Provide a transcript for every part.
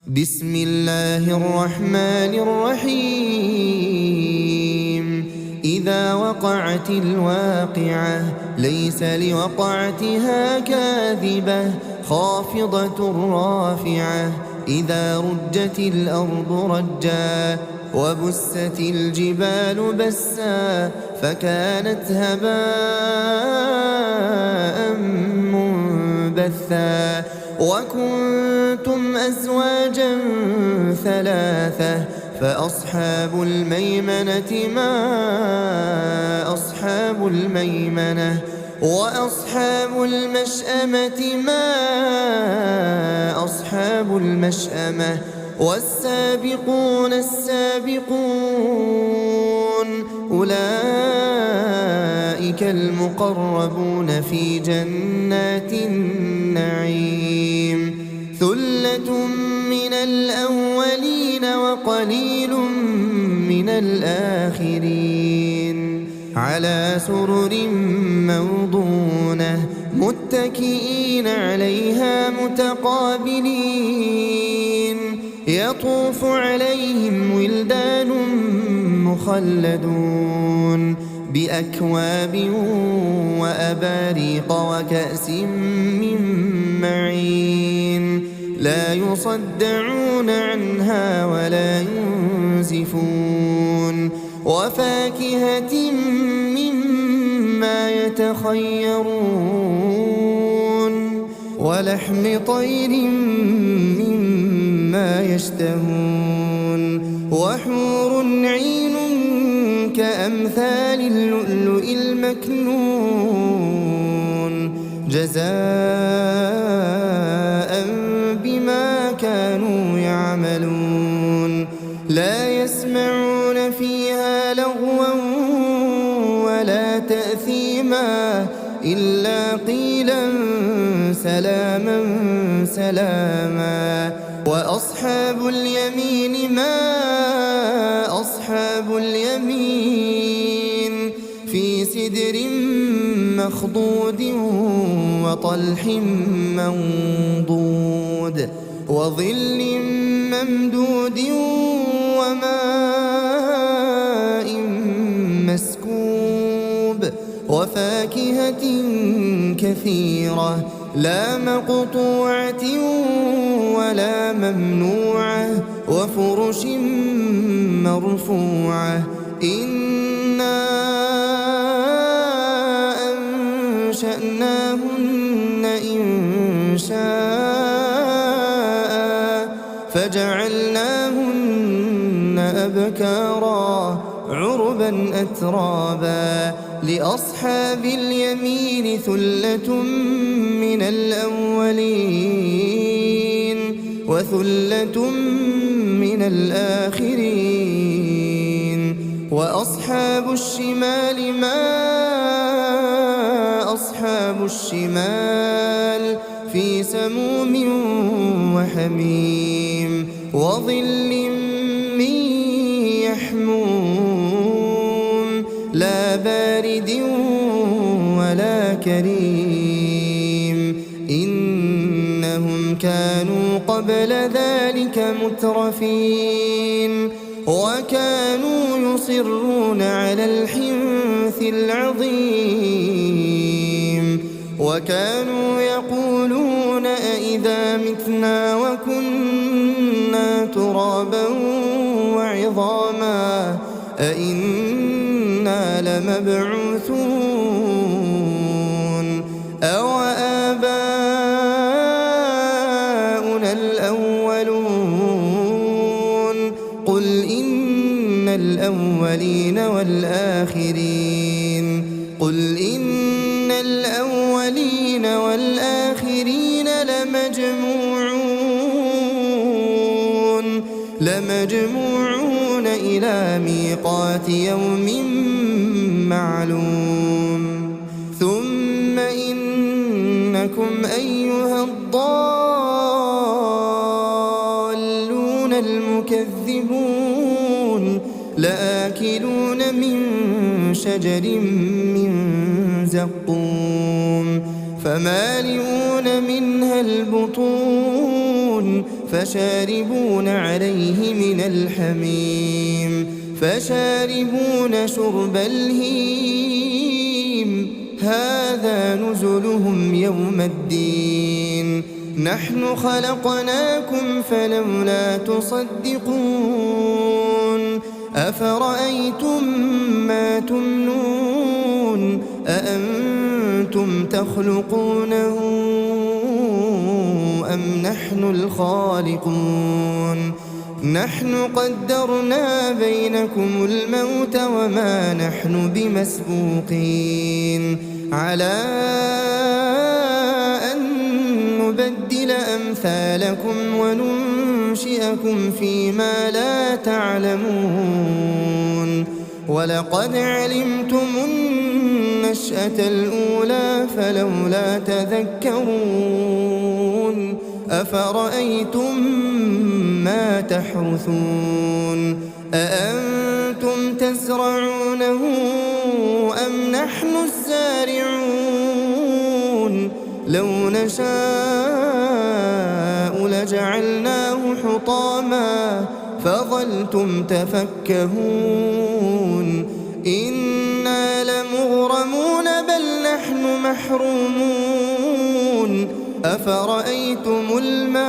بسم الله الرحمن الرحيم إذا وقعت الواقعة ليس لوقعتها كاذبة خافضة رافعة إذا رجت الأرض رجا وبست الجبال بسا فكانت هباء منبثا وكنتم أزواجا ثلاثة فأصحاب الميمنة ما أصحاب الميمنة وأصحاب المشأمة ما أصحاب المشأمة والسابقون السابقون أولئك المقربون في جنات النعيم ثلة من الأولين وقليل من الآخرين على سرر موضونة متكئين عليها متقابلين يطوف عليهم ولدان مخلدون بأكواب وأباريق وكأس من معين لا يصدعون عنها ولا ينزفون وفاكهة مما يتخيرون ولحم طير مما يشتهون وحور عين كأمثال اللؤلؤ المكنون جزاء بما كانوا يعملون لا يسمعون فيها لغوا ولا تأثيما إلا قيلا سلاما سلاما وأصحاب اليمين ما أصحاب اليمين في سدر مخضود وطلح منضود وظل ممدود وماء مسكوب وفاكهة كثيرة لا مقطوعة ولا ممنوعة وفرش مرفوعة إنا أنشأناهن إنشاء فجعلناهن أبكارا عربا أترابا لأصحاب اليمين ثلة من الأولين وثلة من الآخرين وأصحاب الشمال ما أصحاب الشمال في سموم وحميم وظل من يحموم لا بارد ولا كريم إنهم كانوا قبل ذلك مترفين وكانوا يصرون على الحنث العظيم وكانوا يقولون أئذا متنا وكنا ترابا وعظاما أئنا لمبعوثون أو آباؤنا الأولون قل إن الأولين والآخرين قل إن الأولين والآخرين لمجموعون إلى ميقات يوم معلوم ثم إنكم أيها الضالون المكذبون لآكلون من شجر من زقوم فمالئون منها البطون فشاربون عليه من الحميم فشاربون شرب الهيم هذا نزلهم يوم الدين نحن خلقناكم فلولا تصدقون أفرأيتم ما تمنون أأنتم تخلقونه أم نحن الخالقون نحن قدرنا بينكم الموت وما نحن بمسبوقين على أن نبدل أمثالكم وننشئكم فيما لا تعلمون ولقد علمتم النشأة الأولى فلولا تذكرون أفرأيتم ما تحرثون أأنتم تزرعونه أم نحن الزارعون لو نشاء لجعلناه حطاما فظلتم تفكهون إنا لمغرمون بل نحن محرومون أفرأيتم الماء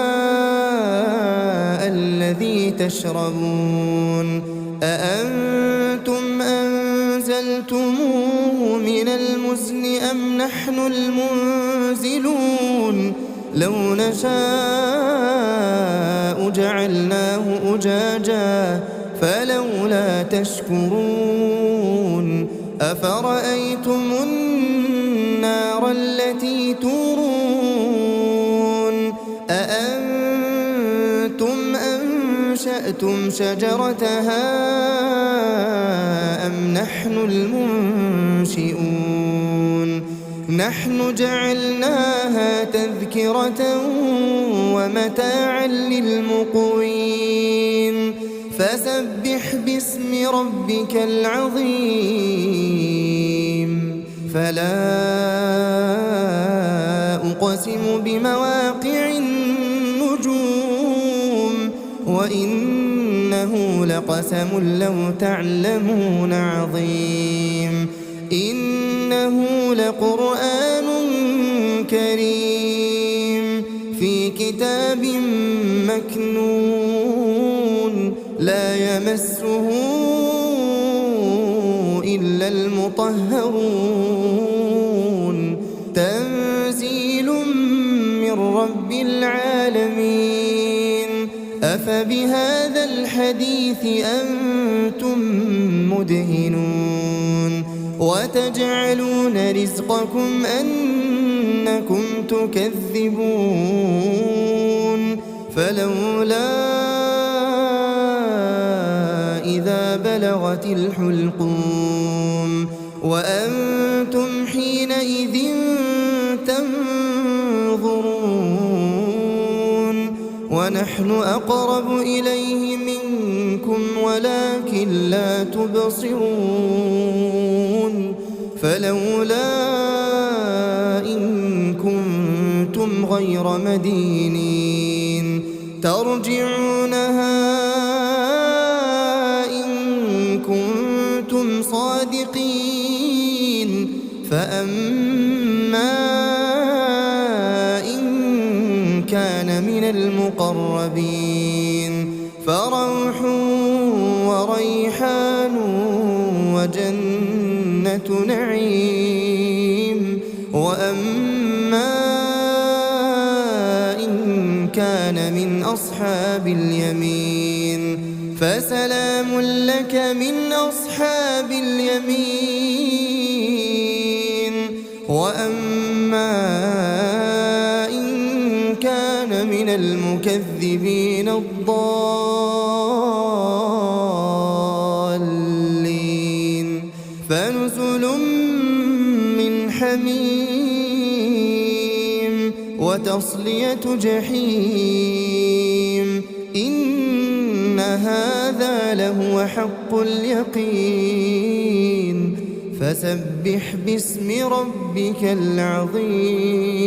الذي تشربون أأنتم أنزلتموه من المزن أم نحن المنزلون لو نشاء جعلناه أجاجا فلولا تشكرون أفرأيتم النار التي تورون أأنتم أنشأتم شجرتها أم نحن المنشئون نحن جعلناها تذكرة ومتاعا للمقوين فسبح باسم ربك العظيم فلا أقسم بمواقع النجوم وإنه لقسم لو تعلمون عظيم إنه لقرآن كريم في كتاب مكنون لا يمسه إلا المطهرون تنزيل من رب العالمين أفبهذا الحديث أنتم مدهنون وتجعلون رزقكم أنكم تكذبون فلولا إذا بلغت الحلقوم وأنتم حينئذ تنظرون ونحن أقرب إليه منكم ولكن لا تبصرون فلولا إن كنتم غير مدينين ترجعونها إن كنتم صادقين فأما إن كان من المقربين فروح وريحان وجنة نعيم وأما إن كان من أصحاب اليمين فسلام لك من أصحاب اليمين وأما إن كان من المكذبين الضالين فنزل من حميم وتصلية جحيم إن هذا لهو حق اليقين فسبح باسم ربك العظيم